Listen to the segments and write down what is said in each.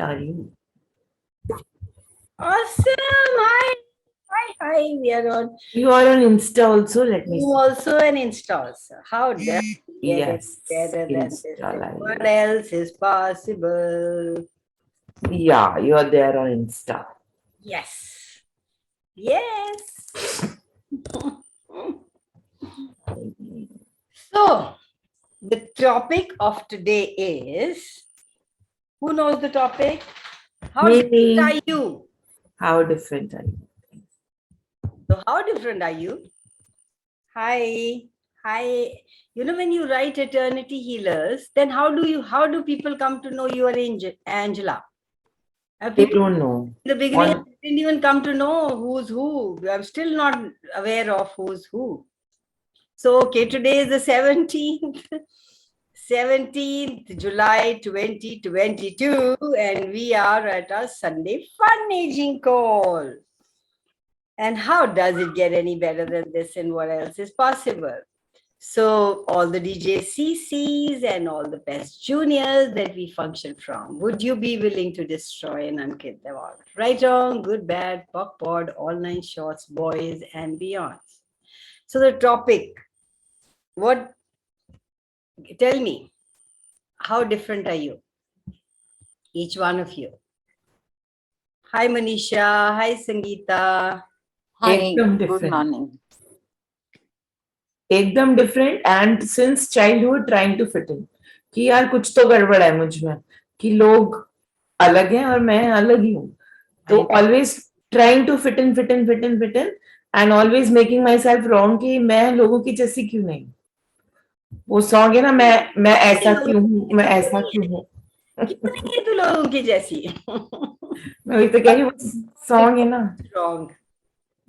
are you? Awesome. Hi. Hi. We are on. You are on Insta also. Let me You see. also an Insta also. How does it get any Yes, better than this? Insta What live. else is possible? Yeah, you are there on Insta. Yes. Yes. So, the topic of today is, who knows the topic? How different Maybe. are you? How different are you? So, how different are you? Hi. Hi. You know, when you write eternity healers, then how do people come to know you are Angela? They People don't know. in the beginning On didn't even come to know who's who. I'm still not aware of who's who. So, okay, today is the 17th, 17th July 2022, and we are at our Sunday fun aging call. And how does it get any better than this, and what else is possible? So, all the DJ CCs and all the best juniors that we function from, would you be willing to destroy and unkid them all? Right, wrong, good, bad, pop, pod, all nine shorts, boys, and beyonds. So, the topic, what, tell me, how different are you? Each one of you. Hi, Manisha. Hi, Sangeeta. Hi, ekdam good different. morning. एकदम different and since childhood trying to fit in कि यार कुछ तो गड़बड़ है मुझ में कि लोग अलग हैं और मैं अलग ही हूँ तो always trying to fit in and always making myself wrong कि मैं लोगों की जैसी क्यों नहीं वो सॉन्ग है ना मैं ऐसा क्यों हूँ मैं ऐसा क्यों हूँ क्यों नहीं है तू लोगों की जैसी? मैं वही तो कह रही हूँ सॉन्ग है ना रॉन्ग.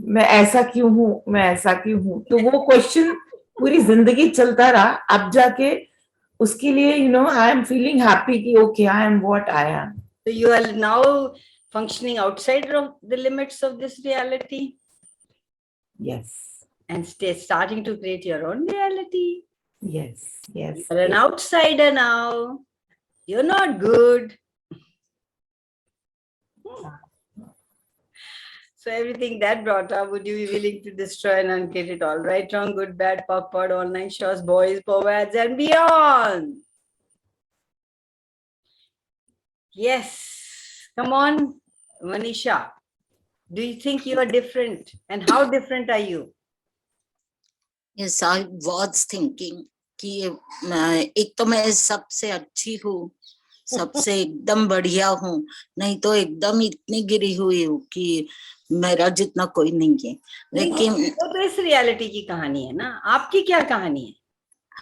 मैं ऐसा क्यों हूँ मैं ऐसा क्यों हूँ तो वो क्वेश्चन पूरी जिंदगी चलता रहा अब जाके उसके लिए you know I am feeling happy कि okay I am what I am So you are now functioning outside of the limits of this reality yes and starting to create your own reality. Yes yes You're an outsider now. You're not good. So everything that brought up, would you be willing to destroy and unkid it all? Right, wrong, good, bad, pop, pod, online shows, boys, powads, and beyond. Yes. Come on, Manisha. Do you think you are different? And how different are you? Yes, I was thinking कि एक तो मैं सबसे अच्छी हूँ, सबसे एकदम बढ़िया हूँ, नहीं तो एकदम इतनी गिरी हुई हूँ कि मेरा जितना कोई नहीं है. लेकिन वो तो इस रियलिटी की कहानी है ना, आपकी क्या कहानी है?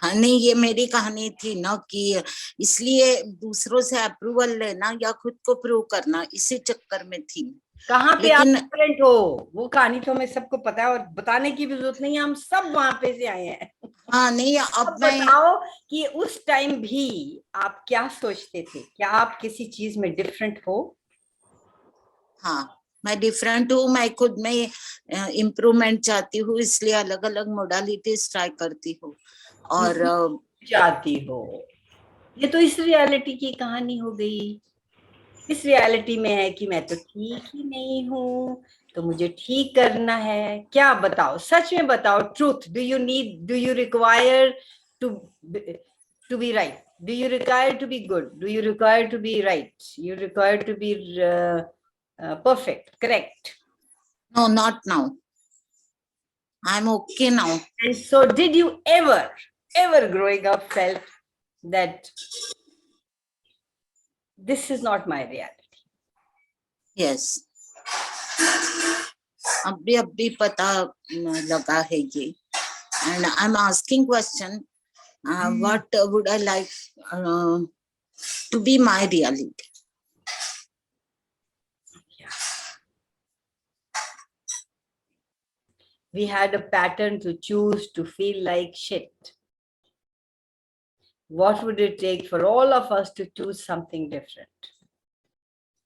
हाँ नहीं, ये मेरी कहानी थी ना कि इसलिए दूसरों से अप्रूवल लेना या खुद को प्रूव करना, इसी चक्कर में थी. कहाँ पे आप डिफरेंट हो, वो कहानी तो हमें सबको पता है और बताने की भी जरूरत नहीं है, हम सब वहां पे से आए हैं. हाँ नहीं, अब मैं बताओ कि उस टाइम भी आप क्या सोचते थे, क्या आप किसी चीज में डिफरेंट हो? हाँ, मैं डिफरेंट हूँ, मैं खुद में इम्प्रूवमेंट चाहती हूँ, इसलिए अलग अलग मोडालिटीज ट्राई करती हूँ. और चाहती हो, ये तो इस रियलिटी की कहानी हो गई. इस रियलिटी में है कि मैं तो ठीक ही नहीं हूँ, तो मुझे ठीक करना है. क्या बताओ, सच में बताओ, truth. Do you require to be right? Do you require to be good? Do you require to be right? You require to be perfect, correct? No, not now. I'm okay now. And so did you ever growing up felt that this is not my reality? Yes. अभी पता लगा है ये. And I'm asking question, what would I like to be my reality? We had a pattern to choose to feel like shit. What would it take for all of us to choose something different?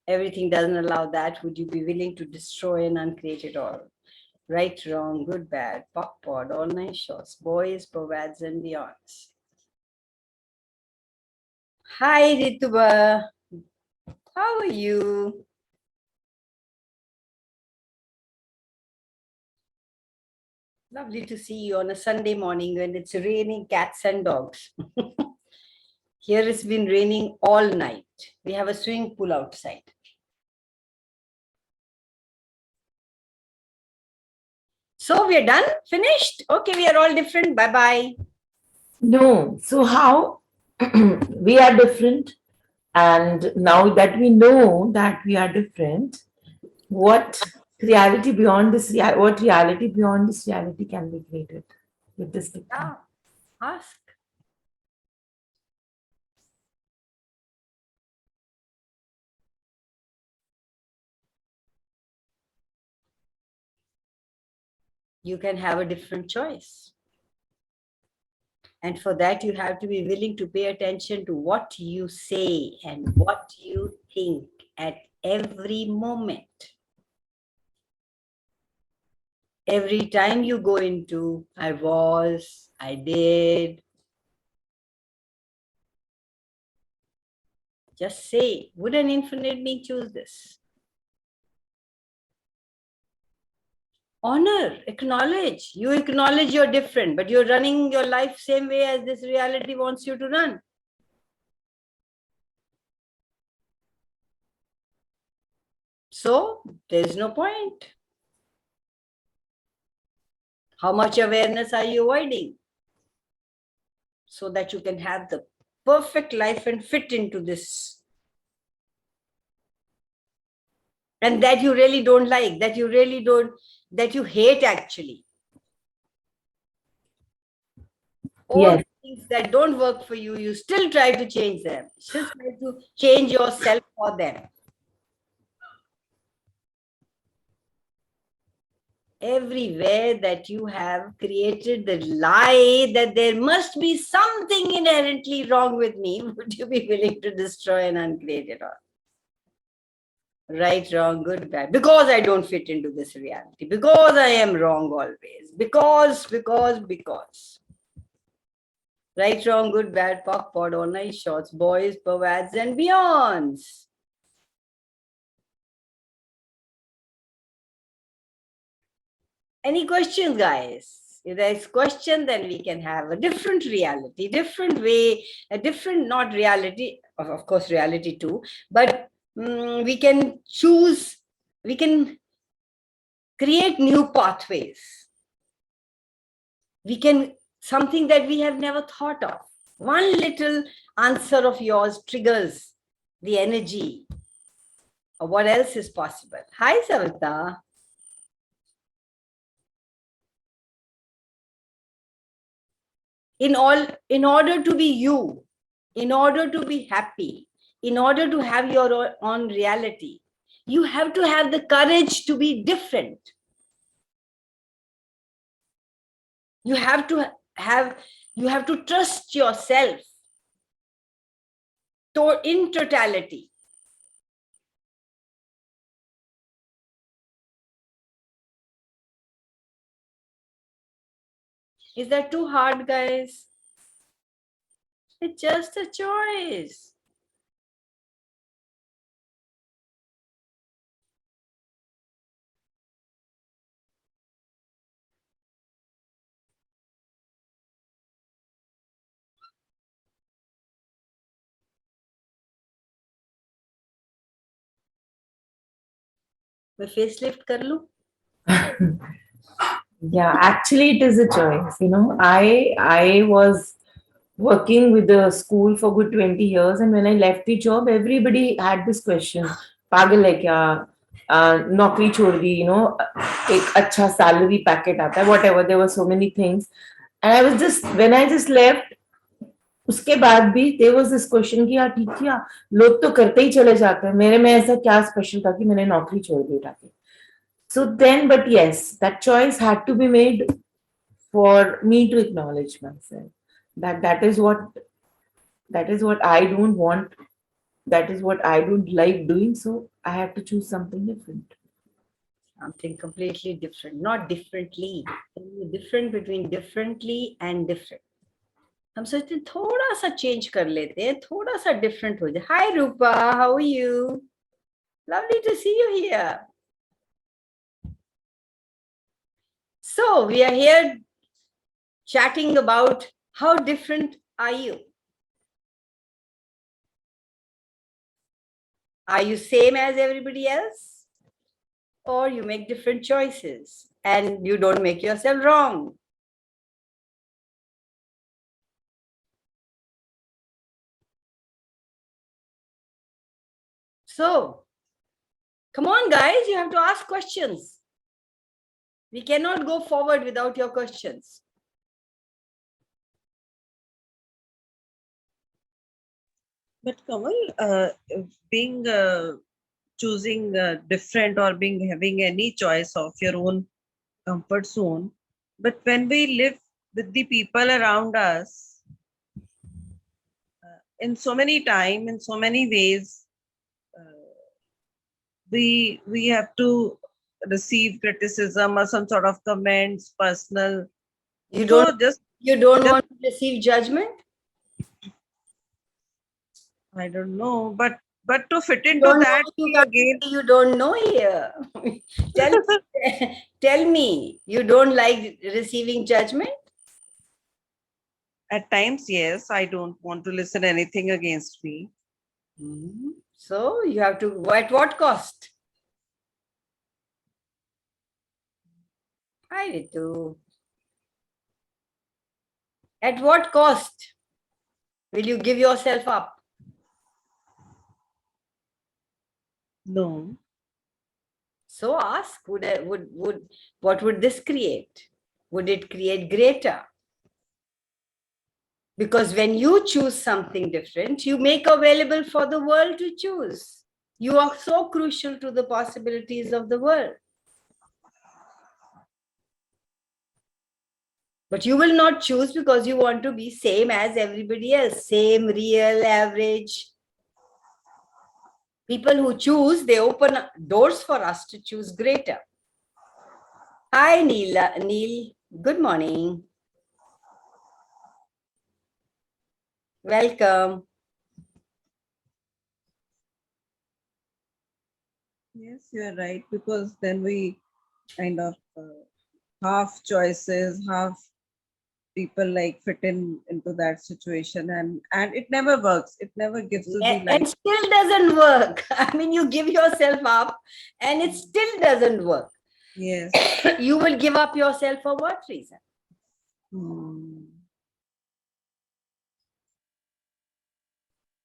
Everything doesn't allow that. Would you be willing to destroy and uncreate it all? Right, wrong, good, bad, pop, pod, all nine shorts, boys, powads, and beyonds. Hi, Rituba. How are you? Lovely to see you on a Sunday morning when it's raining cats and dogs. Here it's been raining all night. We have a swimming pool outside. So we are done? Finished? Okay, we are all different. Bye-bye. No. So how we are different, and now that we know that we are different, what reality beyond this what reality beyond this reality can be created with this difference? Yeah, ask. You can have a different choice. And for that, you have to be willing to pay attention to what you say and what you think at every moment. Every time you go into, I was, I did, just say, would an infinite being choose this? Honor, acknowledge. You acknowledge you're different, but you're running your life same way as this reality wants you to run. So there's no point. How much awareness are you avoiding? So that you can have the perfect life and fit into this. And that you really don't like, that you really don't, that you hate actually. All Yes. things that don't work for you, you still try to change them. Still try to change yourself for them. Everywhere that you have created the lie that there must be something inherently wrong with me, would you be willing to destroy and uncreate it all? Right, wrong, good, bad, because I don't fit into this reality, because I am wrong always, because. Right, wrong, good, bad, pop, pod, all night shorts, boys, pervads, and beyonds. Any questions, guys? If there's question, then we can have a different reality, different way, a different, not reality, of course, reality too, but we can choose, we can create new pathways. We can, something that we have never thought of. One little answer of yours triggers the energy of what else is possible. Hi, Savita. In order to be you, in order to be happy, in order to have your own reality, you have to have the courage to be different. You have to trust yourself in totality. Is that too hard, guys? It's just a choice. मैं facelift कर लूं? Yeah, actually it is a choice. I was working with the school for good 20 years, and when I left the job, everybody had this question, पागल है क्या, नौकरी छोड़ दी, एक अच्छा salary packet आता है, whatever, there were so many things, and I was just, when I just left, उसके बाद भी there was this question कि यार ठीक है, लोग तो करते ही चले जाते हैं, मेरे में ऐसा क्या स्पेशल था कि मैंने नौकरी छोड़ दी उठा के. So then, but yes, that choice had to be made for me to acknowledge myself. That is what I don't want. That is what I don't like doing. So I have to choose something different. Something completely different, not differently. There's a difference between differently and different. हम सोचते हैं थोड़ा सा change कर लेते हैं, थोड़ा सा डिफरेंट हो जाए. Hi Rupa, how are you? Lovely to see you here. So we are here chatting about how different are you? Are you same as everybody else? Or you make different choices and you don't make yourself wrong? So, come on, guys, you have to ask questions. We cannot go forward without your questions. But Kanwal, being choosing different or being having any choice of your own comfort zone, but when we live with the people around us, in so many time, in so many ways, we have to receive criticism or some sort of comments, personal. You So don't just want to receive judgment? I don't know, but to fit You into don't that, know, you can't again, say you don't know here. Tell me, you don't like receiving judgment? at times, yes, I don't want to listen anything against me. So you have to, at what cost? Hi Ritu. At what cost will you give yourself up? No. So ask, what would this create? Would it create greater? Because when you choose something different, you make available for the world to choose. You are so crucial to the possibilities of the world. But you will not choose because you want to be same as everybody else, same, real, average. People who choose, they open doors for us to choose greater. Hi, Neil. Good morning. Welcome. Yes, you're right, because then we kind of half choices, half people like fit into that situation, and it never works. It never gives you the And life. still doesn't work. I mean, you give yourself up and it still doesn't work. Yes. You will give up yourself for what reason?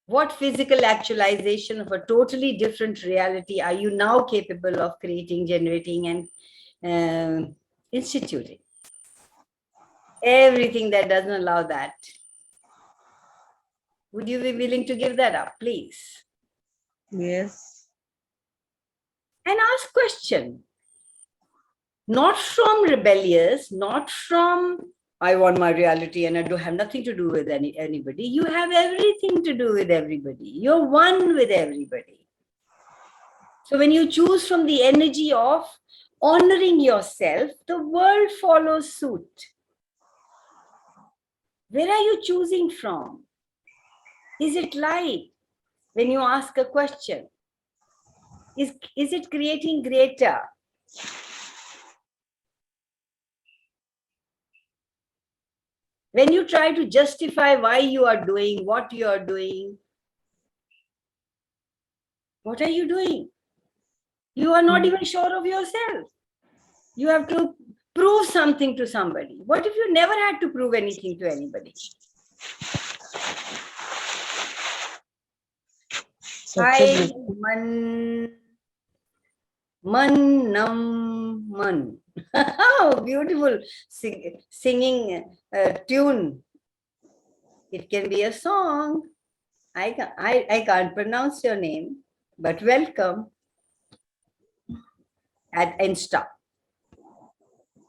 What physical actualization of a totally different reality are you now capable of creating, generating, and instituting? Everything that doesn't allow that. Would you be willing to give that up, please? Yes. And ask question. Not from rebellious, not from I want my reality and I don't have nothing to do with anybody. You have everything to do with everybody. You're one with everybody. So when you choose from the energy of honoring yourself, the world follows suit. Where are you choosing from? Is it light when you ask a question? Is it creating greater? When you try to justify why you are doing what you are doing, what are you doing? You are not even sure of yourself. You have to prove something to somebody. What if you never had to prove anything to anybody? Hi, Man. Oh, beautiful singing tune. It can be a song. I can't pronounce your name, but welcome and stop.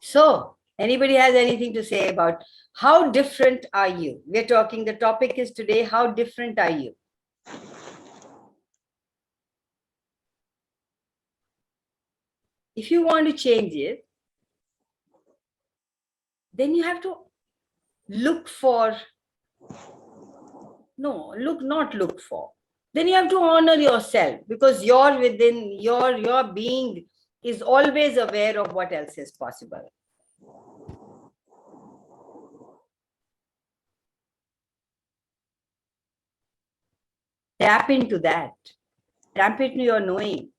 So, anybody has anything to say about how different are you? We're talking, the topic is today, how different are you? If you want to change it, then you have to look for No, not look for. Then you have to honor yourself, because you're within your being is always aware of what else is possible. Tap into that. Tap into your knowing.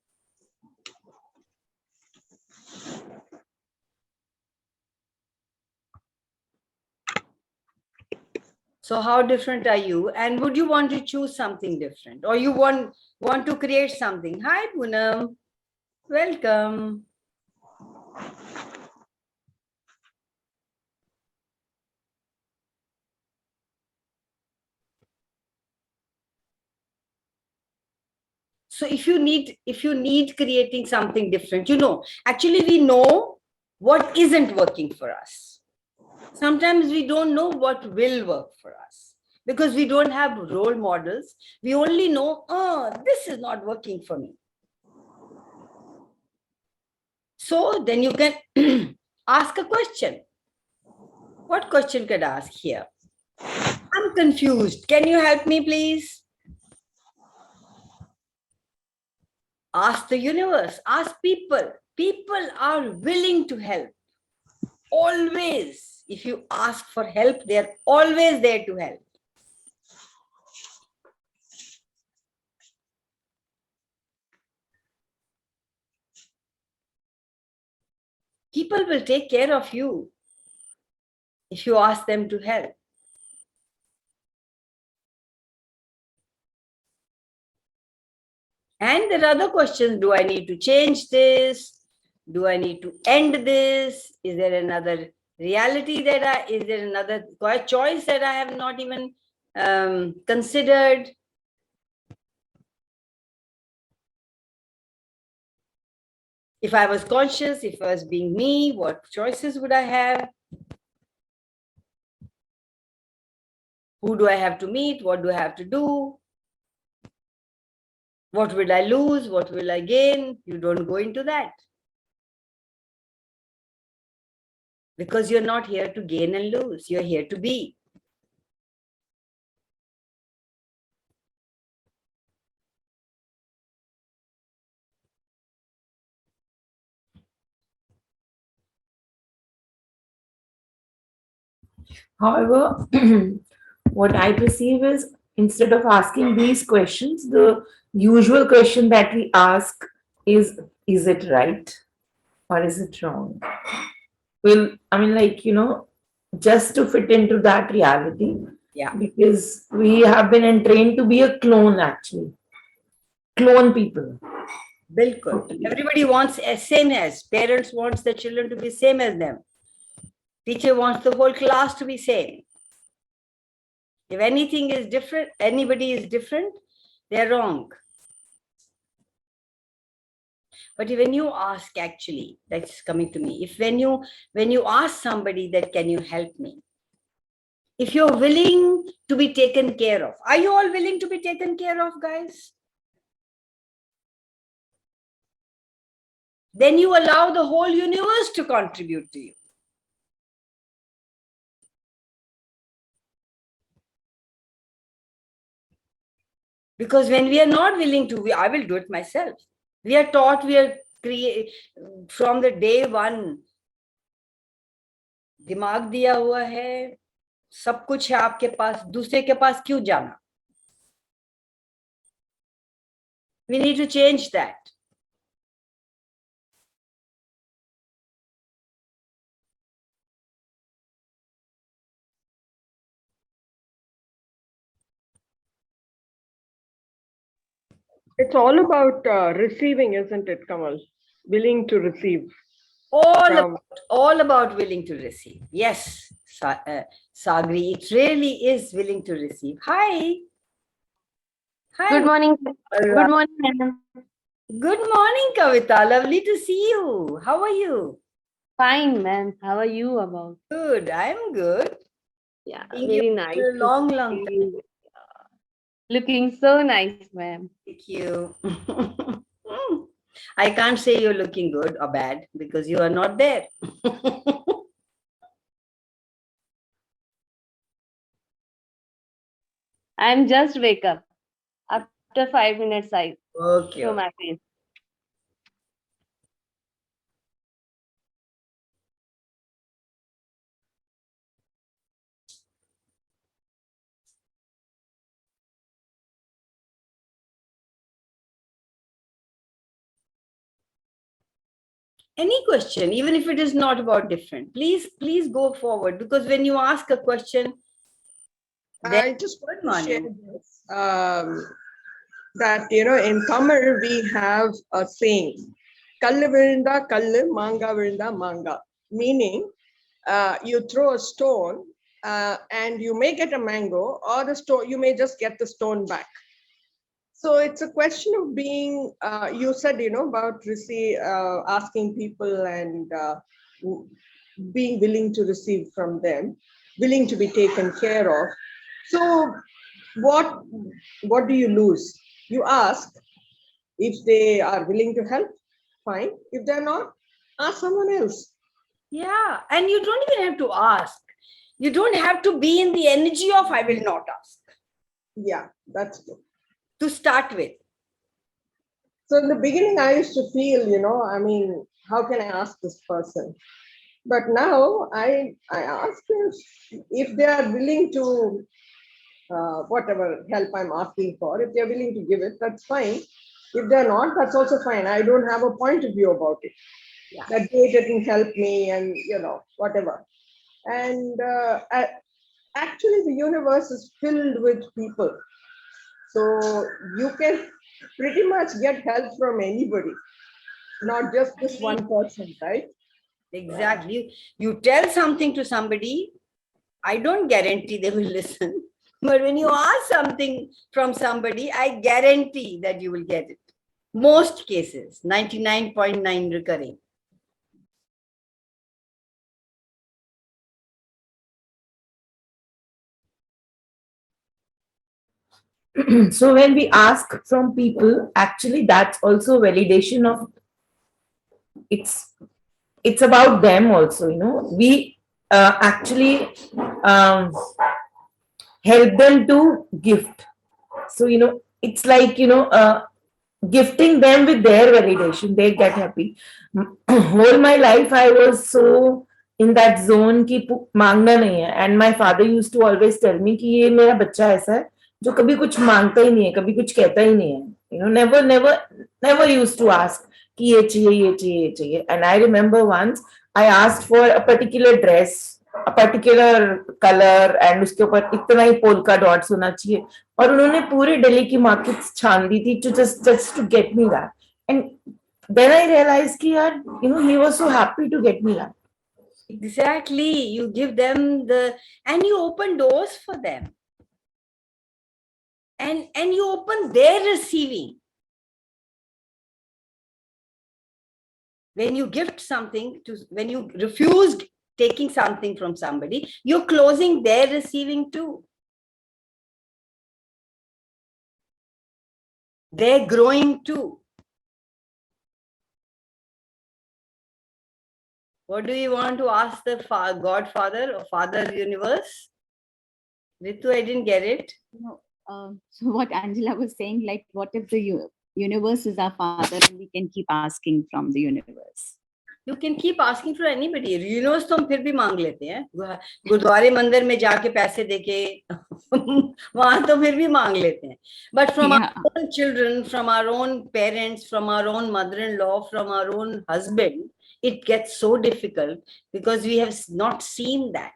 So how different are you? And would you want to choose something different? Or you want to create something? Hi, Poonam. Welcome. So if you need creating something different, actually we know what isn't working for us. Sometimes we don't know what will work for us because we don't have role models. We only know, oh, this is not working for me. So then you can ask a question. What question could I ask here? I'm confused. Can you help me, please? Ask the universe, ask people. People are willing to help. Always. If you ask for help, they're always there to help. People will take care of you if you ask them to help. And there are other questions. Do I need to change this? Do I need to end this? Is there another reality is there another choice that I have not even considered? If I was conscious, if I was being me, what choices would I have? Who do I have to meet? What do I have to do? What will I lose? What will I gain? You don't go into that. Because you're not here to gain and lose. You're here to be. However, what I perceive is instead of asking these questions, the usual question that we ask is it right or is it wrong? Just to fit into that reality. Yeah. Because we have been trained to be a clone, actually. Clone people. Bilkul. Everybody wants same as. Parents wants their children to be same as them. Teacher wants the whole class to be same. If anything is different, anybody is different, they're wrong. But when you ask, actually, that's coming to me. When you ask somebody that, can you help me? If you're willing to be taken care of, are you all willing to be taken care of, guys? Then you allow the whole universe to contribute to you. Because when we are not willing to, I will do it myself. We are taught, from the day one, दिमाग दिया हुआ है, सब कुछ है आपके पास, दूसरे के पास क्यों जाना? We need to change that. It's all about receiving, isn't it, Kamal? Willing to receive. All about willing to receive. Yes, Sagri, it really is willing to receive. Hi. Good morning. Good morning, madam. Good morning, Kavita. Lovely to see you. How are you? Fine, ma'am. How are you about? Good. I'm good. Yeah, Seeing very you nice. after a long time. Looking so nice, ma'am. Thank you. I can't say you're looking good or bad because you are not there. I'm just wake up. After 5 minutes, I Okay. show my face. Any question, even if it is not about different, please go forward, because when you ask a question, I just want to share this, that, in Tamil we have a saying, Kallu virinda kallu, manga virinda manga, meaning you throw a stone and you may get a mango, or the stone, you may just get the stone back. So it's a question of being, you said, about asking people and being willing to receive from them, willing to be taken care of. So what do you lose? You ask. If they are willing to help, fine. If they're not, ask someone else. yeah, and you don't even have to ask. You don't have to be in the energy of I will not ask Yeah, that's true. to start with. So in the beginning, I used to feel, how can I ask this person? But now I ask if they are willing to, whatever help I'm asking for, if they're willing to give it, that's fine. If they're not, that's also fine. I don't have a point of view about it. Yeah. That they didn't help me and, whatever. And actually, the universe is filled with people. So you can pretty much get help from anybody, not just this one person, right? Exactly. You tell something to somebody, I don't guarantee they will listen. But when you ask something from somebody, I guarantee that you will get it. Most cases, 99.9 recurring. So when we ask from people, actually that's also validation of it's it's about them also, we actually um, help them to gift. So it's like gifting them with their validation, they get happy. Whole my life I was so in that zone कि मांगना नहीं है, and my father used to always tell me कि ये मेरा बच्चा ऐसा है जो कभी कुछ मांगता ही नहीं है, कभी कुछ कहता ही नहीं है, never used to ask कि ये चाहिए ये चाहिए ये चाहिए. And I remember once I asked for a particular dress, a particular color, and उसके ऊपर इतना ही पोल्का डॉट्स होना चाहिए, और उन्होंने पूरे दिल्ली की मार्केट्स छान दी थी to just to get me that. And then I realized कि यार, he was so happy to get me that. Exactly. You give them and you open doors for them. And you open their receiving. When you gift something when you refused taking something from somebody, you're closing their receiving too. They're growing too. What do you want to ask the Godfather or Father Universe? Ritu, I didn't get it. So what Angela was saying, like, what if the universe is our father and we can keep asking from the universe? You can keep asking for anybody. Universe तो हम फिर भी मांग लेते हैं. गुरुद्वारे मंदिर में जाके पैसे देके वहां तो फिर भी मांग लेते हैं. But from our own children, from our own parents, from our own mother-in-law, from our own husband, it gets so difficult because we have not seen that.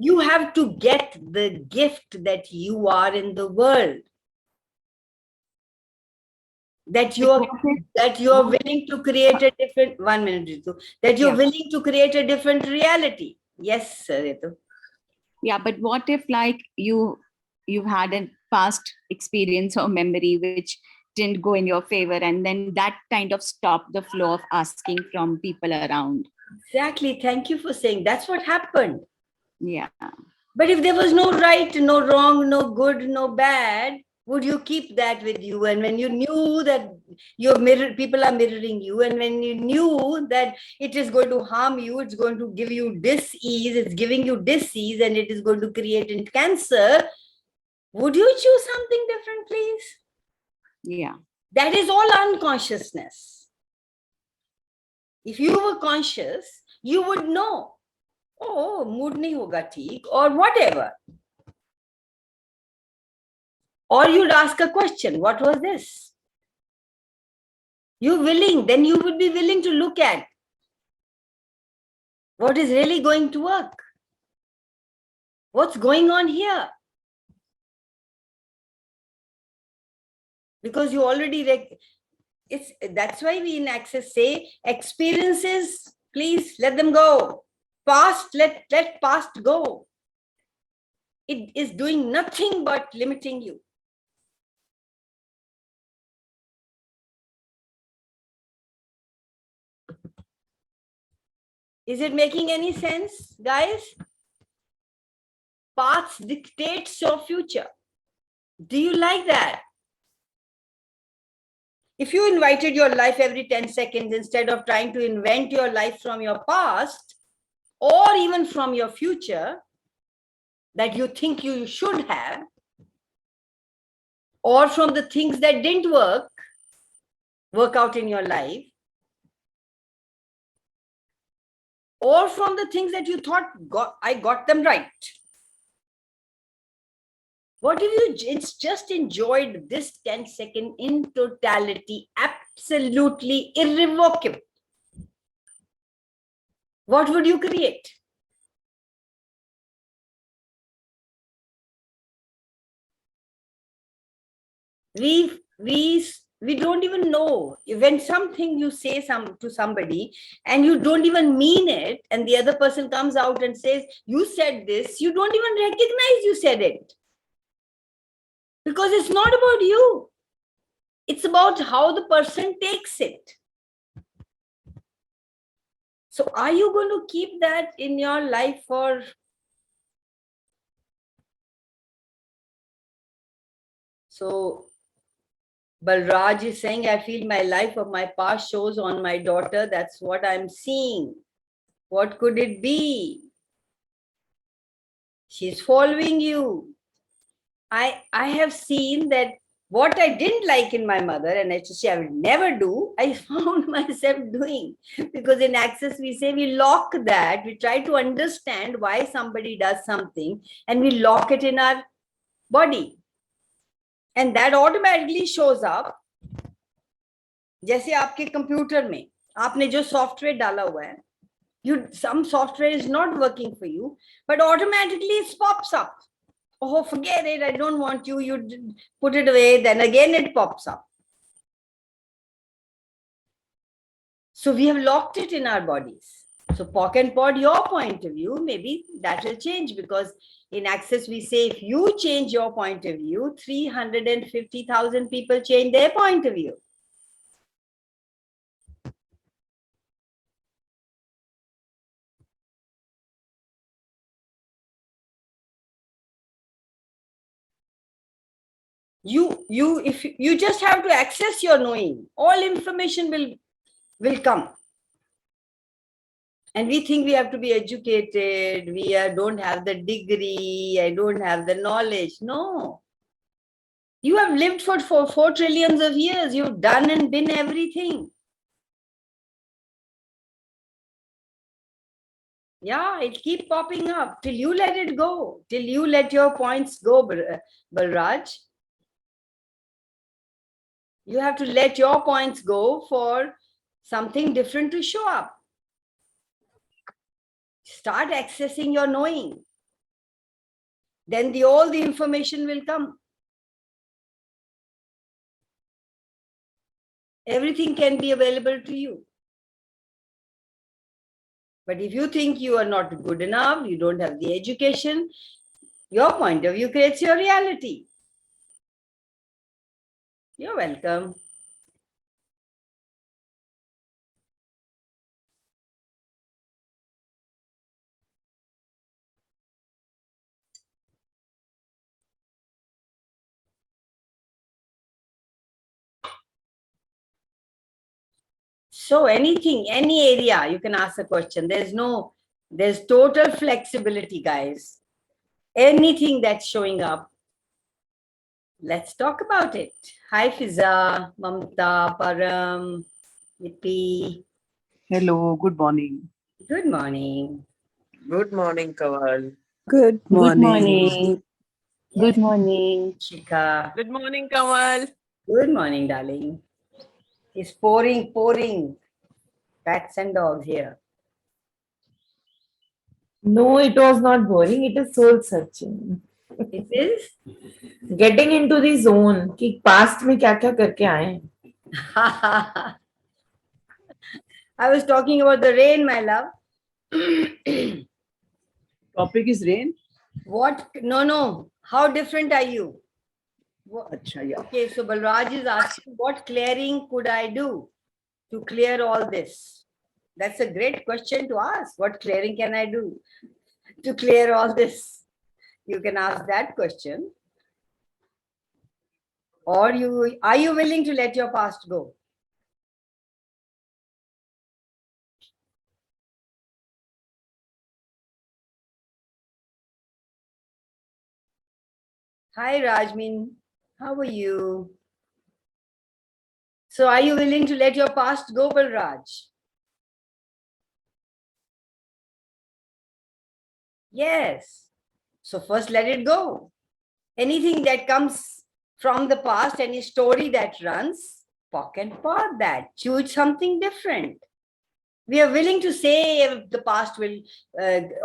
You have to get the gift that you are in the world. That you are willing to create a different 1 minute, Ritu, that you're willing to create a different reality. Yes, Ritu. Yeah, but what if like you've had a past experience or memory which didn't go in your favor, and then that kind of stopped the flow of asking from people around? Exactly. Thank you for saying that's what happened. Yeah. But if there was no right, no wrong, no good, no bad, Would you keep that with you? And when you knew that people are mirroring you, and when you knew that it is going to harm you, it's going to give you dis-ease, it's giving you dis-ease, and it is going to create cancer, would you choose something different, please? Yeah. That is all unconsciousness. If you were conscious, you would know, oh, mood nahi hoga theek, or whatever. Or you'd ask a question, what was this? You're willing, then you would be willing to look at what is really going to work. What's going on here? Because you already, that's why we in Access say, experiences, please let them go. Past, let past go. It is doing nothing but limiting you. Is it making any sense, guys? Past dictates your future. Do you like that? If you invited your life every 10 seconds instead of trying to invent your life from your past or even from your future that you think you should have, or from the things that didn't work out in your life, or from the things that you thought, I got them right. What if you just enjoyed this 10-second in totality, absolutely irrevocable? What would you create? We don't even know when something you say to somebody and you don't even mean it, and the other person comes out and says, you said this, you don't even recognize you said it. Because it's not about you. It's about how the person takes it. So are you going to keep that in your life for... So Balraj is saying, I feel my life of my past shows on my daughter. That's what I'm seeing. What could it be? She's following you. I have seen that what I didn't like in my mother, and I say I would never do, I found myself doing. Because in Access, we say we lock that. We try to understand why somebody does something, and we lock it in our body. And that automatically shows up. जैसे आपके computer में आपने जो software डाला हुआ है, some software is not working for you, but automatically it pops up. Oh, forget it, I don't want you, you put it away, then again it pops up. So we have locked it in our bodies. So POC and POD, your point of view, maybe that will change, because in Access we say if you change your point of view, 350,000 people change their point of view. If you just have to access your knowing, all information will come. And we think we have to be educated, we don't have the degree, I don't have the knowledge. No. You have lived for 4 trillions of years, you've done and been everything. Yeah, it keep popping up till you let it go, till you let your points go, Balraj. You have to let your points go for something different to show up. Start accessing your knowing. Then all the information will come. Everything can be available to you. But if you think you are not good enough, you don't have the education, your point of view creates your reality. You're welcome. So anything, any area, you can ask a question. There's total flexibility, guys. Anything that's showing up, let's talk about it. Hi, Fiza, Mamta, Param, Lipi. Hello, good morning. Good morning. Good morning, Kanwal. Good Good morning. morning. Good morning. Shika. Good morning, Kanwal. Good morning, darling. It's pouring. Cats and dogs here. No, it was not boring. It is soul searching. It is? Getting into the zone कि past में क्या क्या करके आए हैं. I was talking about the rain, my love. Topic is rain. What? No. How different are you? Acha, yeah. Okay, so Balraj is asking, what clearing could I do to clear all this? That's a great question to ask. What clearing can I do to clear all this? You can ask that question. Or are you willing to let your past go? Hi, Rajmin. How are you? So are you willing to let your past go, Balraj? Yes. So first let it go. Anything that comes from the past, any story that runs, pock and pot that. Choose something different. We are willing to say the past will,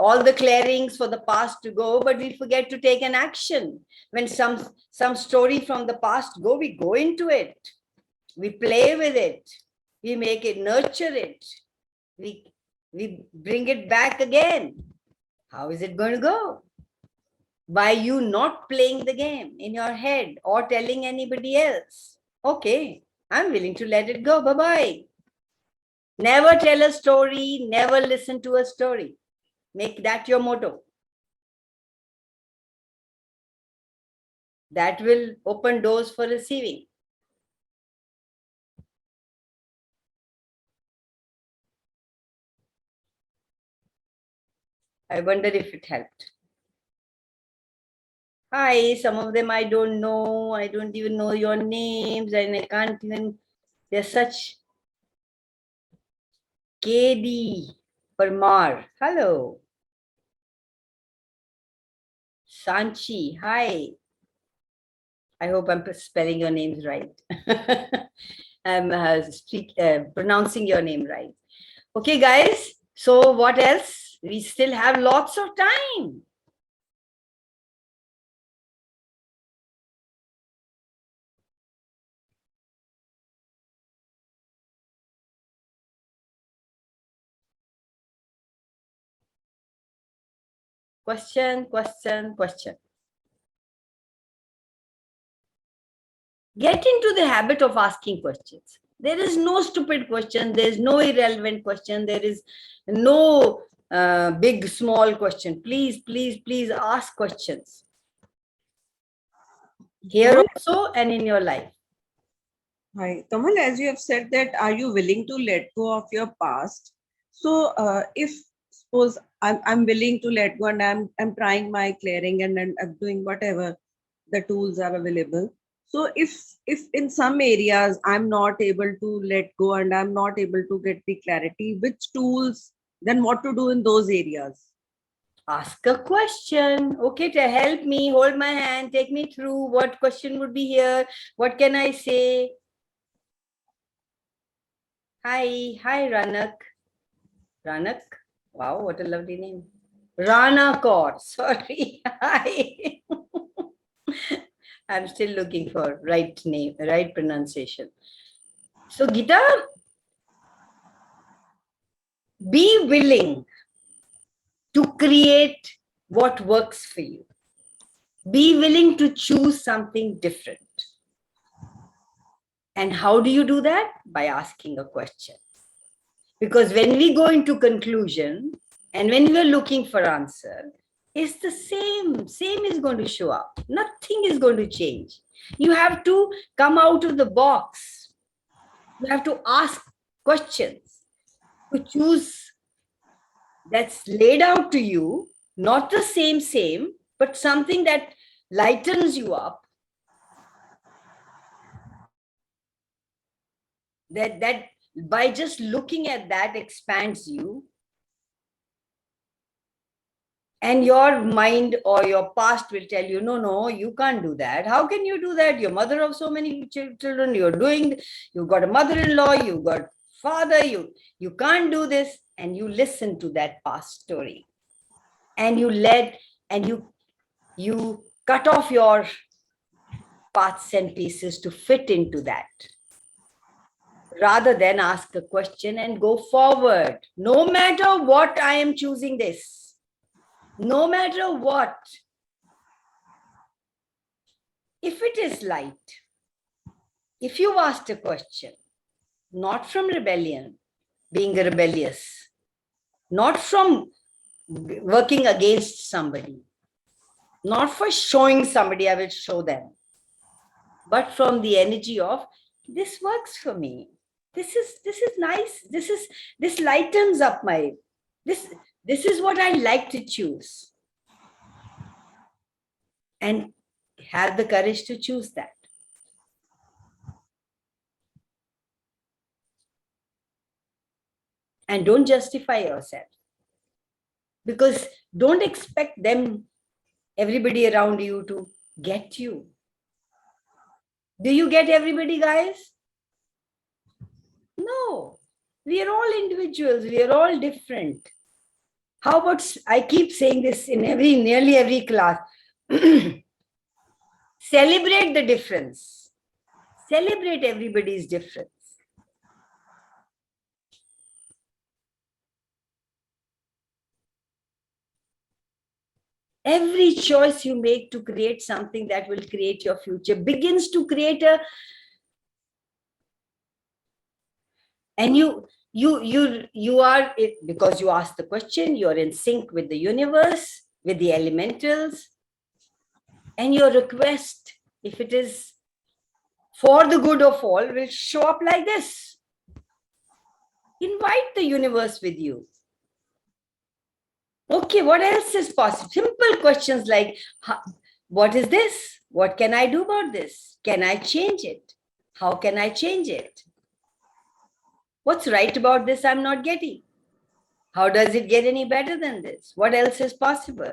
all the clearings for the past to go, but we forget to take an action. When some story from the past go, we go into it. We play with it. We make it, nurture it. We bring it back again. How is it going to go? By you not playing the game in your head or telling anybody else. Okay, I'm willing to let it go. Bye-bye. Never tell a story, never listen to a story. Make that your motto. That will open doors for receiving. I wonder if it helped. Hi, some of them I don't know. I don't even know your names and I can't even, they're such KD Parmar. Hello. Sanchi, hi. I hope I'm spelling your names right. I'm pronouncing your name right. Okay, guys. So what else? We still have lots of time. Question. Get into the habit of asking questions. There is no stupid question. There is no irrelevant question. There is no big, small question. Please ask questions. Here also and in your life. Hi, Kamal, as you have said that, are you willing to let go of your past? So if suppose I'm willing to let go and I'm trying my clearing and I'm doing whatever the tools are available. So if in some areas I'm not able to let go and I'm not able to get the clarity, which tools, then what to do in those areas? Ask a question. Okay, to help me, hold my hand, take me through what question would be here. What can I say? Hi, Ranak. Ranak? Wow, what a lovely name. Rana Kaur, sorry. Hi. I'm still looking for right name, right pronunciation. So Gita, be willing to create what works for you. Be willing to choose something different. And how do you do that? By asking a question. Because when we go into conclusion and when we are looking for answer, it's the same is going to show up. Nothing is going to change. You have to come out of the box. You have to ask questions, to choose that's laid out to you, not the same, but something that lightens you up, that by just looking at that expands you, and your mind or your past will tell you, no, you can't do that. How can you do that? You're mother of so many children, you've got a mother-in-law, you've got father, you can't do this. And you listen to that past story, and you cut off your parts and pieces to fit into that, rather than ask a question and go forward. No matter what, I am choosing this. No matter what. If it is light, if you've asked a question, not from rebellion, being rebellious, not from working against somebody, not for showing somebody, I will show them, but from the energy of, this works for me. This is nice. This lightens up this is what I like to choose. And have the courage to choose that. And don't justify yourself. Because don't expect everybody around you to get you. Do you get everybody, guys? No. We are all individuals. We are all different. How about, I keep saying this in nearly every class. Celebrate the difference. Celebrate everybody's difference. Every choice you make to create something that will create your future begins to create and you are, because you asked the question, you're in sync with the universe, with the elementals, and your request, if it is for the good of all, will show up like this. Invite the universe with you. Okay, what else is possible? Simple questions like, what is this? What can I do about this? Can I change it? How can I change it? What's right about this I'm not getting? How does it get any better than this? What else is possible?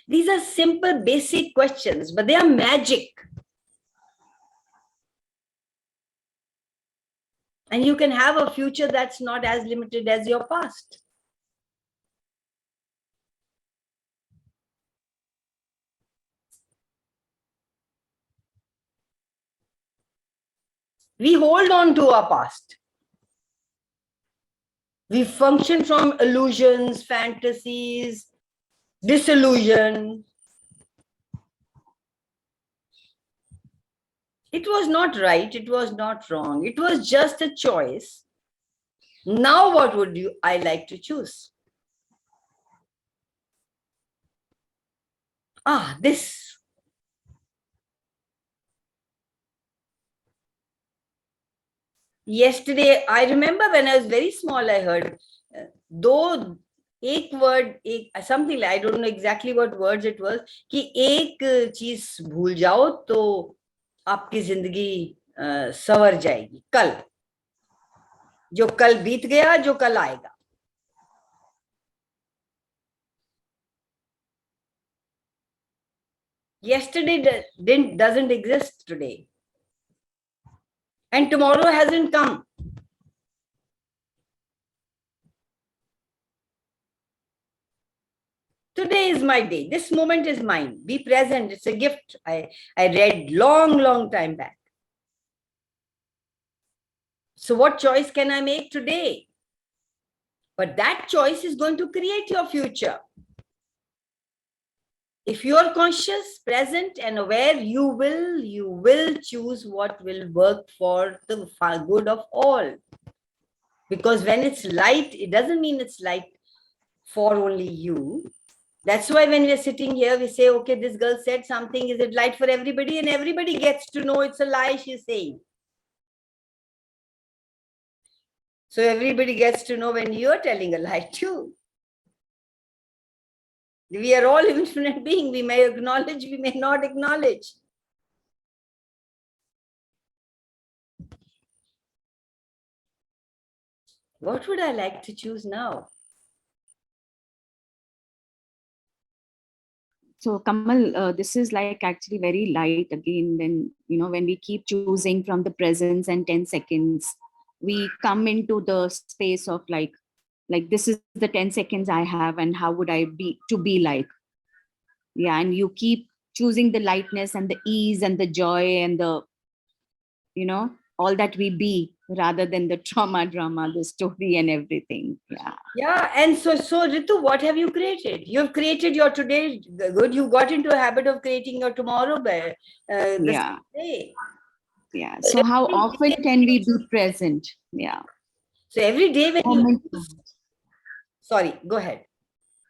These are simple, basic questions, but they are magic. And you can have a future that's not as limited as your past. We hold on to our past. We function from illusions, fantasies, disillusion. It was not right. It was not wrong. It was just a choice. Now what would I like to choose? This. Yesterday, I remember when I was very small, I heard, though एक word, something like, I don't know exactly what words it was, कि एक चीज भूल जाओ तो आपकी जिंदगी संवर जाएगी. कल, जो कल बीत गया, जो कल आएगा. Yesterday doesn't exist today. And tomorrow hasn't come. Today is my day. This moment is mine. Be present. It's a gift I read long time back. So what choice can I make today? But that choice is going to create your future. If you are conscious, present, and aware, you will choose what will work for the good of all. Because when it's light, it doesn't mean it's light for only you. That's why when we're sitting here, we say, okay, this girl said something, is it light for everybody? And everybody gets to know it's a lie she's saying. So everybody gets to know when you're telling a lie too. We are all infinite beings. We may acknowledge, we may not acknowledge. What would I like to choose now? So Kamal, this is like actually very light again. Then, when we keep choosing from the presence and 10 seconds, we come into the space of like this is the 10 seconds I have, and how would I be like? Yeah, and you keep choosing the lightness and the ease and the joy and the, all that we be, rather than the trauma, drama, the story and everything. Yeah. Yeah, and so Ritu, what have you created? You've created your today good. You got into a habit of creating your tomorrow the Yeah. same day. Yeah. So how often can we be present? Yeah. So every day when Moment. sorry, go ahead.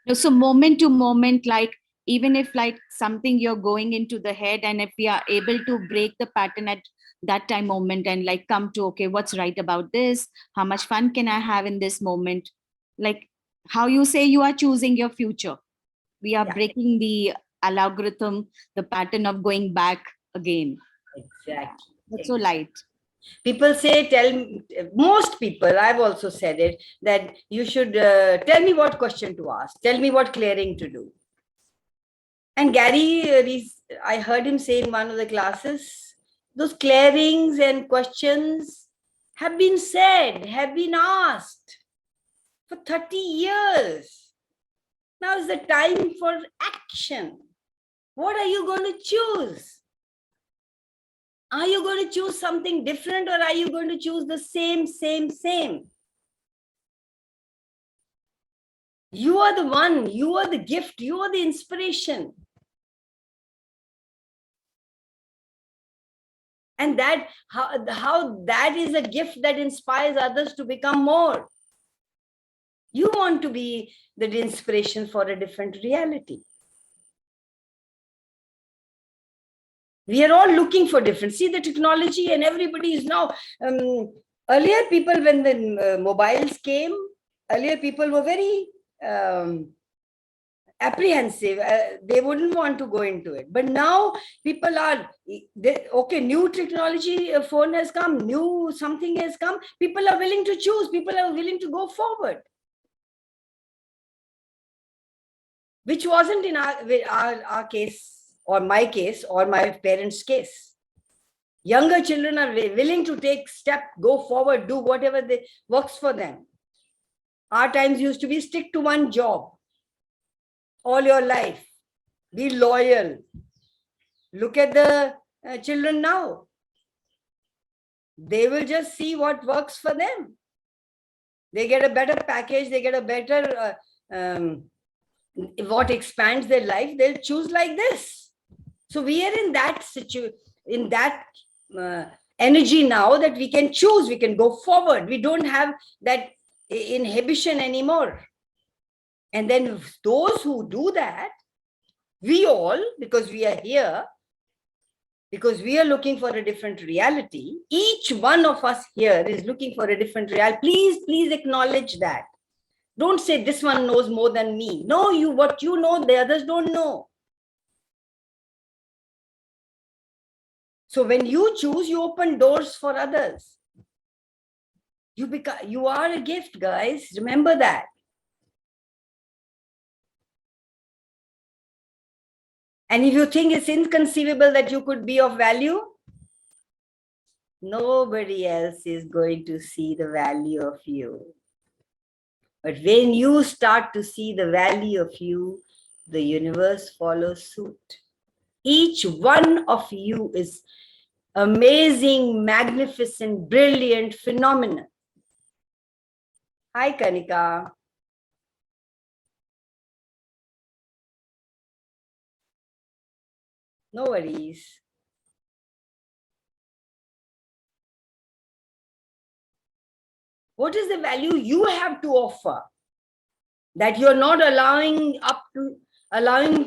No, so moment to moment, like even if like something you're going into the head, and if we are able to break the pattern at that time moment and like come to, okay, what's right about this? How much fun can I have in this moment? Like how you say you are choosing your future. We are breaking the algorithm, the pattern of going back again. Exactly. That's so light. People say, most people, I've also said it, that you should tell me what question to ask, tell me what clearing to do. And Gary, I heard him say in one of the classes, those clearings and questions have been said, have been asked for 30 years. Now is the time for action. What are you going to choose? Are you going to choose something different, or are you going to choose the same? You are the one, you are the gift, you are the inspiration. And that how that is a gift that inspires others to become more. You want to be the inspiration for a different reality. We are all looking for different. See the technology, and everybody is now. Earlier, people, when the mobiles came, earlier people were very apprehensive. They wouldn't want to go into it. But now people are, okay, new technology, a phone has come, new something has come. People are willing to choose. People are willing to go forward. Which wasn't in our case, or my case, or my parents' case. Younger children are willing to take step, go forward, do whatever works for them. Our times used to be stick to one job all your life. Be loyal. Look at the children now. They will just see what works for them. They get a better package. They get a better, what expands their life. They'll choose like this. So we are in that situation, in that energy now, that we can choose, we can go forward. We don't have that inhibition anymore. And then those who do that, we all, because we are here, because we are looking for a different reality, each one of us here is looking for a different reality. Please acknowledge that. Don't say this one knows more than me. No, what you know, the others don't know. So when you choose, you open doors for others. You are a gift, guys. Remember that. And if you think it's inconceivable that you could be of value, nobody else is going to see the value of you. But when you start to see the value of you, the universe follows suit. Each one of you is amazing, magnificent, brilliant, phenomenal. Hi, Kanika. No worries. What is the value you have to offer that you're not allowing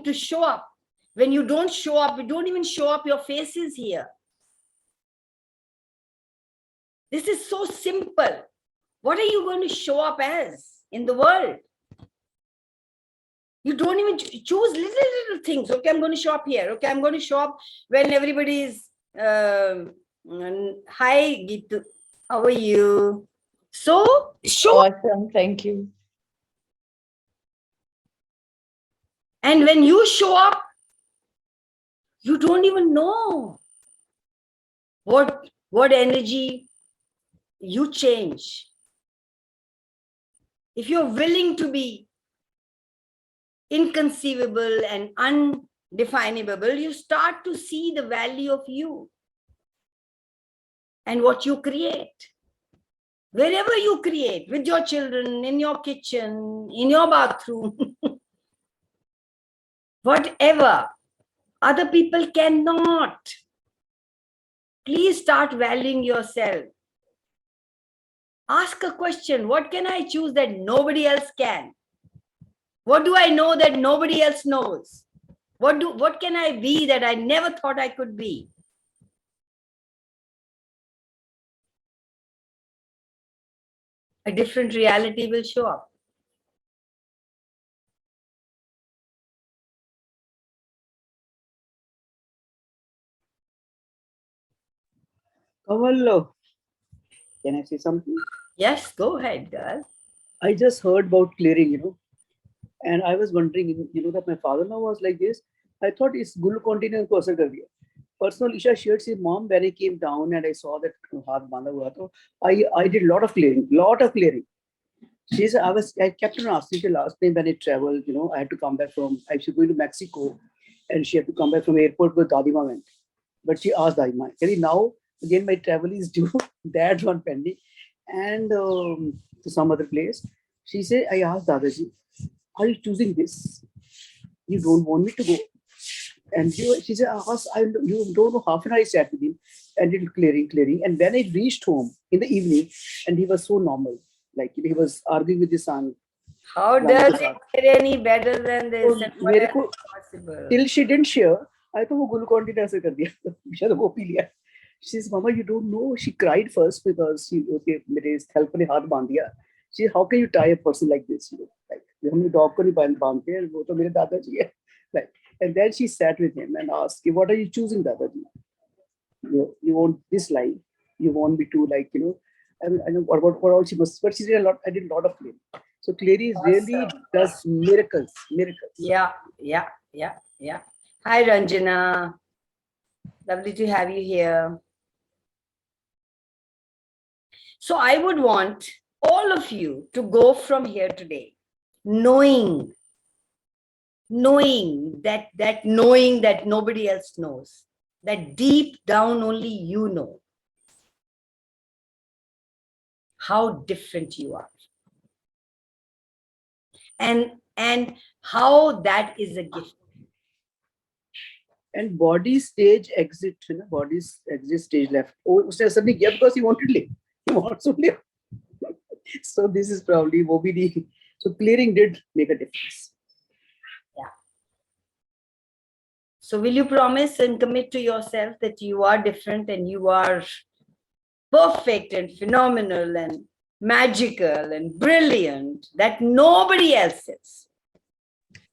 to show up? When you don't show up, you don't even show up your faces here. This is so simple. What are you going to show up as in the world? You don't even choose little things. Okay, I'm going to show up here. Okay, I'm going to show up when everybody is, hi, Gitu. How are you? So, show up. Awesome. Thank you. And when you show up, you don't even know what energy you change. If you're willing to be inconceivable and undefinable, you start to see the value of you and what you create. Wherever you create, with your children, in your kitchen, in your bathroom, whatever, other people cannot. Please start valuing yourself. Ask a question. What can I choose that nobody else can? What do I know that nobody else knows? What can I be that I never thought I could be? A different reality will show up. Kanwal, can I say something? Yes, go ahead, girl. I just heard about clearing, and I was wondering, that my father-in-law was like this. I thought it's gulu continent ko asar kar diya. Personal Isha shared his mom when I came down and I saw that haath banda hua tha. I did a lot of clearing. I kept on asking the last time when I traveled, I had to come back I was going to Mexico and she had to come back from airport with Dadima went. But she asked Dadima, now again my travel is due, that one pending, and to some other place. She said, I asked Dadaji, are you choosing this? You don't want me to go. And she said, you don't know, half an hour I sat with him and did clearing. And when I reached home in the evening, and he was so normal, like he was arguing with his son. How does it get any better than this? So, And what else is possible? Till she didn't share, I thought वो glucon D ऐसे कर दिया, शायद वो P लिया. She says, Mama, you don't know. She cried first because मेरे help ने हाथ बांध दिया. She said, how can you tie a person like this? Like हमने dog को नहीं बांधते, वो तो मेरे दादाजी है. Like, and then she sat with him and asked, what are you choosing, Dadaji? You want this life? You want me to I know what else she must, but she did a lot. I did a lot of clearing. So clearing really does miracles. Yeah. Hi, Ranjana. Lovely to have you here. So I would want all of you to go from here today, knowing that nobody else knows, that deep down only you know how different you are. And how that is a gift. And body stage exit, body's exit stage left. Oh, उसने असर नहीं किया because he wanted to live. He wants to live. So this is probably OBD. So clearing did make a difference. Yeah. So will you promise and commit to yourself that you are different and you are perfect and phenomenal and magical and brilliant, that nobody else is?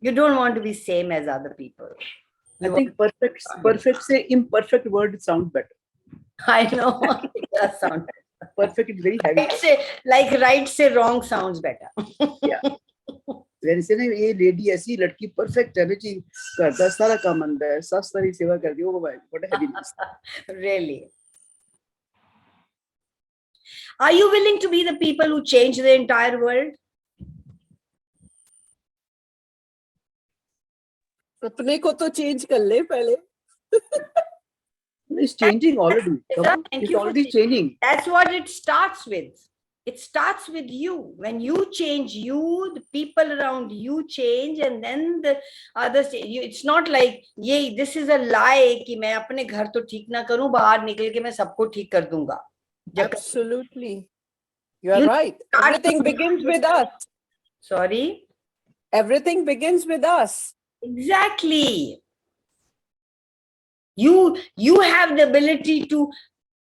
You don't want to be same as other people. I think perfect say imperfect word sounds better. I know. It does sound better. Perfect is very heavy. Right say wrong sounds better. Yeah. When you say ये lady ऐसी लड़की perfect है ना जी, करता सारा काम अंदर है, सब सारी सेवा कर दी, what a heaviness. Really. Are you willing to be the people who change the entire world? अपने को तो चेंज कर ले पहले. It's changing already. It's already changing. That's what it starts with. It starts with you. When you change, the people around you change, and then the others change. It's not like, this is a lie कि मैं अपने घर तो ठीक ना करूं, बाहर निकल के मैं सबको ठीक कर दूंगा. Absolutely. You are right. Everything begins with us. Sorry? Everything begins with us. Exactly. You have the ability to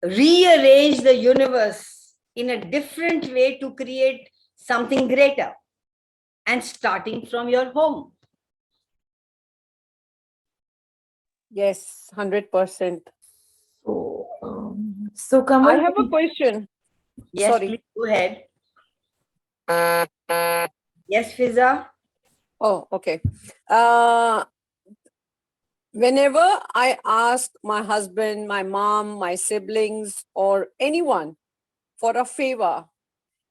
rearrange the universe in a different way to create something greater, and starting from your home. Yes, 100%. So I Kamal, have a question. Yes, Sorry. please go ahead. Yes, Fiza. Oh, okay. Whenever I ask my husband, my mom, my siblings, or anyone for a favor,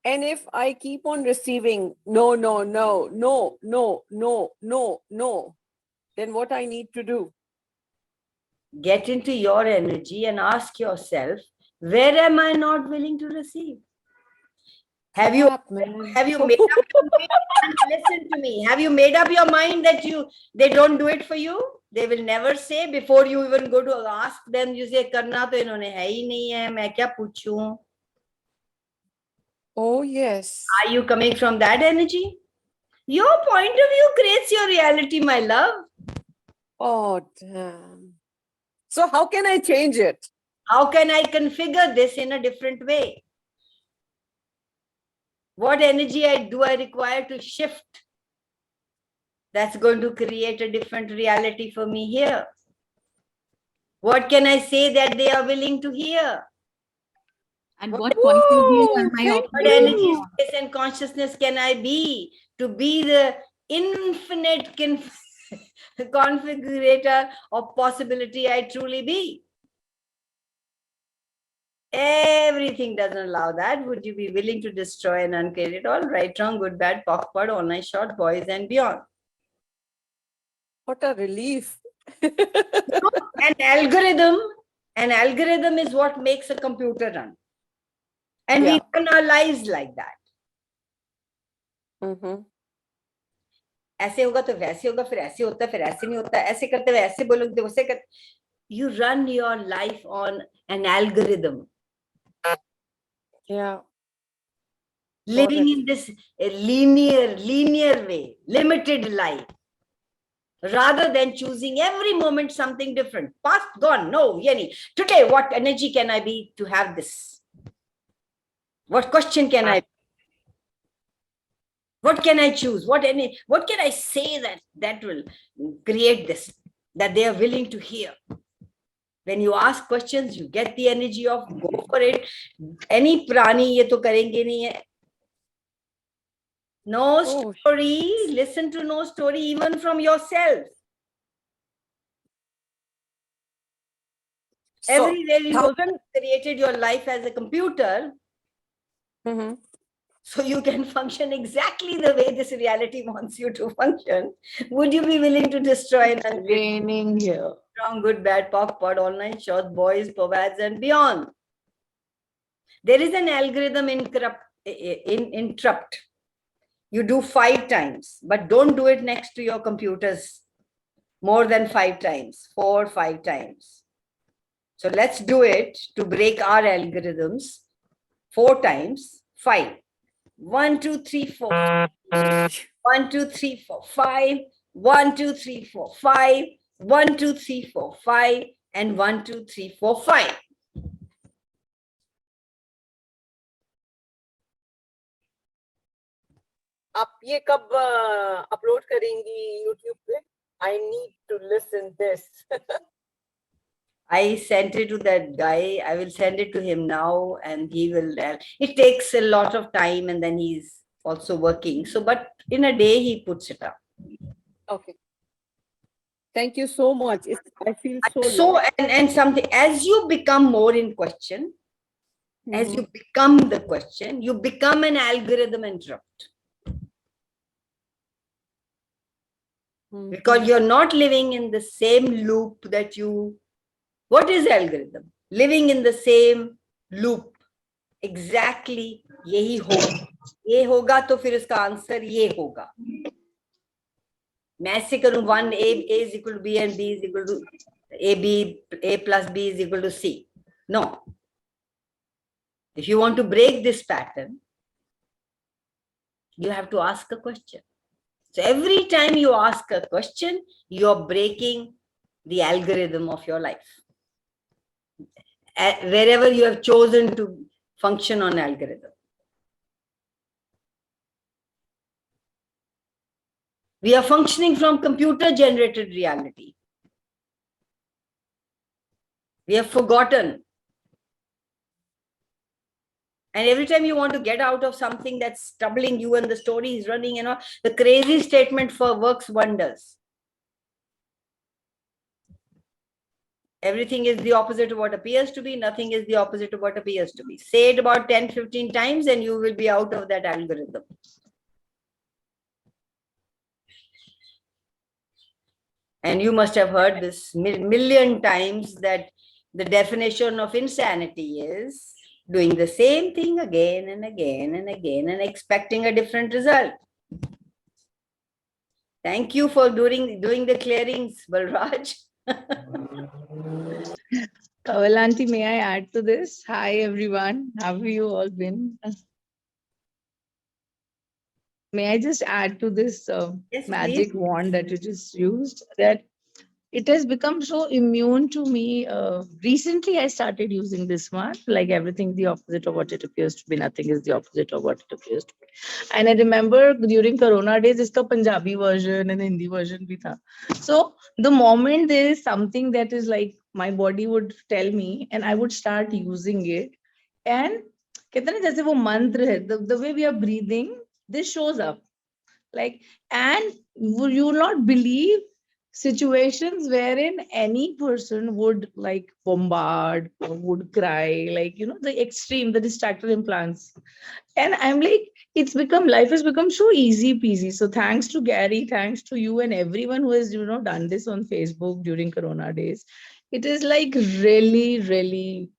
and if I keep on receiving no, no, no, no, no, no, no, no, then what I need to do? Get into your energy and ask yourself, where am I not willing to receive? Have you made up your mind? And listen to me. Have you made up your mind that they don't do it for you? They will never say before you even go to ask them. You say, "Karna to inhone hai hi nahi hai. Main kya puchun?" Oh, yes. Are you coming from that energy? Your point of view creates your reality, my love. Oh, damn. So how can I change it? How can I configure this in a different way? What energy do I require to shift that's going to create a different reality for me here? What can I say that they are willing to hear? And what point of view am I Thank What operating energy, you. from? space, and consciousness can I be to be the infinite configurator of possibility I truly be? Everything doesn't allow that. Would you be willing to destroy and uncreate it all? Right, wrong, good, bad, POC, POD, online, short, boys, and beyond. What a relief. An algorithm is what makes a computer run. And we Yeah. run our lives like that. Mm-hmm. ऐसे होगा तो वैसे होगा, फिर ऐसे होता है, फिर ऐसे नहीं होता, ऐसे करते हुए ऐसे बोलोगे तो वैसे कर. You run your life on an algorithm. Yeah. Living in this linear way, limited life, rather than choosing every moment something different. Past, gone, no, yani. Today, what energy can I be to have this? What question can I? What can I choose? What can I say that will create this, that they are willing to hear? When you ask questions, you get the energy of go for it. Any prani ye to karenge nahi hai. No story, listen to no story even from yourself. So, Everywhere you created your life as a computer, mm-hmm. so you can function exactly the way this reality wants you to function. Would you be willing to destroy and raining here. Strong, good, bad, POC, POD, online, short, boys, POVADs, and beyond? There is an algorithm interrupt. You do 5 times, but don't do it next to your computers more than 5 times, 4 or 5 times. So let's do it to break our algorithms 4 times, 5. 1, 2, 3, 4. 1, 2, 3, 4, 5. 1, 2, 3, 4, 5. 1, 2, 3, 4, 5. And 1, 2, 3, 4, 5. आप ये कब upload करेंगी YouTube पे? I need to listen this. I sent it to that guy. I will send it to him now, and he will. It takes a lot of time, and then he's also working. So, but in a day, he puts it up. Okay. Thank you so much. I feel so. So, and something, as you become more in question, as you become the question, you become an algorithm interrupt. Because you're not living in the same loop that you. What is algorithm? Living in the same loop. Exactly यही होगा. ये होगा तो फिर उसका answer ये होगा. मैं ऐसे करूं 1 A is equal to B and B is equal to A plus B is equal to C. No. If you want to break this pattern, you have to ask a question. So every time you ask a question, you're breaking the algorithm of your life. Wherever you have chosen to function on algorithm. We are functioning from computer-generated reality. We have forgotten. And every time you want to get out of something that's troubling you and the story is running, the crazy statement works wonders. Everything is the opposite of what appears to be. Nothing is the opposite of what appears to be. Say it about 10, 15 times and you will be out of that algorithm. And you must have heard this million times that the definition of insanity is doing the same thing again and again and again and expecting a different result. Thank you for doing the clearings, Balraj. Kanwal aunty, may I add to this? Hi everyone, how have you all been? May I just add to this Yes, magic please. wand that you just used? That it has become so immune to me. Recently, I started using this one, like everything the opposite of what it appears to be. Nothing is the opposite of what it appears to be. And I remember during Corona days, iska Punjabi version and Hindi version bhi tha. So the moment there is something that is like my body would tell me, and I would start using it. And कहते हैं ना जैसे वो मंत्र है, the way we are breathing, this shows up. Like, and you will not believe situations wherein any person would like bombard or would cry, like, the extreme, the distractor implants. And I'm like, life has become so easy peasy. So thanks to Gary, thanks to you and everyone who has, done this on Facebook during Corona days. It is like really, really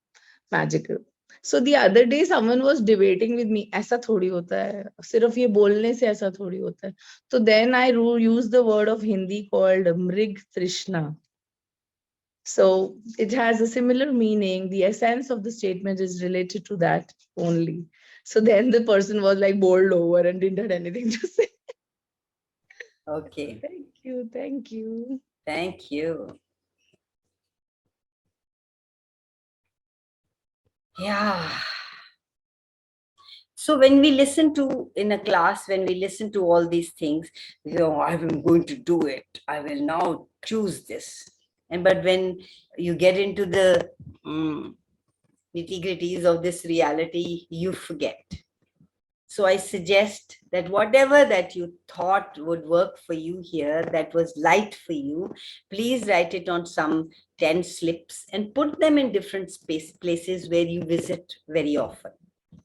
magical. So the other day someone was debating with me, ऐसा थोड़ी होता है, सिर्फ ये बोलने से ऐसा थोड़ी होता है. So then I used the word of Hindi called Mrig Trishna. So it has a similar meaning. The essence of the statement is related to that only. So then the person was like bowled over and didn't have anything to say. Okay. Thank you. Thank you. Thank you. Yeah. So when we listen to, in a class, when we listen to all these things, I'm going to do it. I will now choose this. But when you get into the nitty-gritties of this reality, you forget. So I suggest that whatever that you thought would work for you here, that was light for you, please write it on some 10 slips and put them in different places where you visit very often,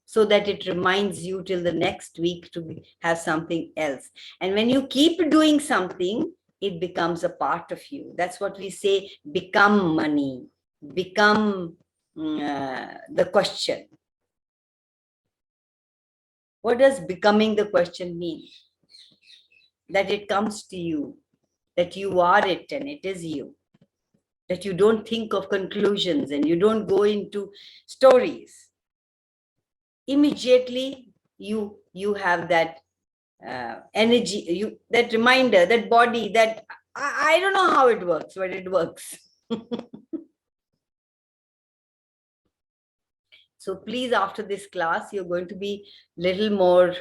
so that it reminds you till the next week to have something else. And when you keep doing something, it becomes a part of you. That's what we say, become money, become the question. What does becoming the question mean? That it comes to you, that you are it and it is you, that you don't think of conclusions and you don't go into stories. Immediately you have that energy, that reminder, that body, that I don't know how it works, but it works. So please, after this class, you're going to be a little more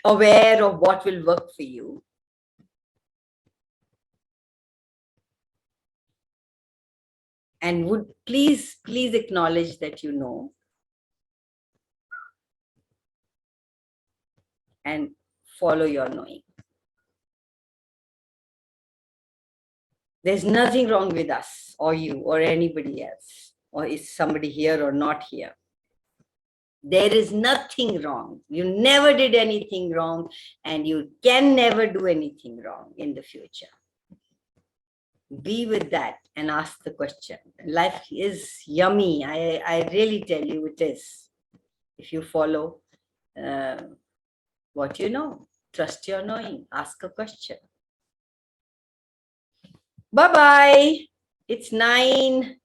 aware of what will work for you. And would please acknowledge that you know. And follow your knowing. There's nothing wrong with us or you or anybody else, or is somebody here or not here. There is nothing wrong. You never did anything wrong, and you can never do anything wrong in the future. Be with that and ask the question. Life is yummy. I really tell you it is. If you follow what you know, trust your knowing, ask a question. Bye-bye. It's 9.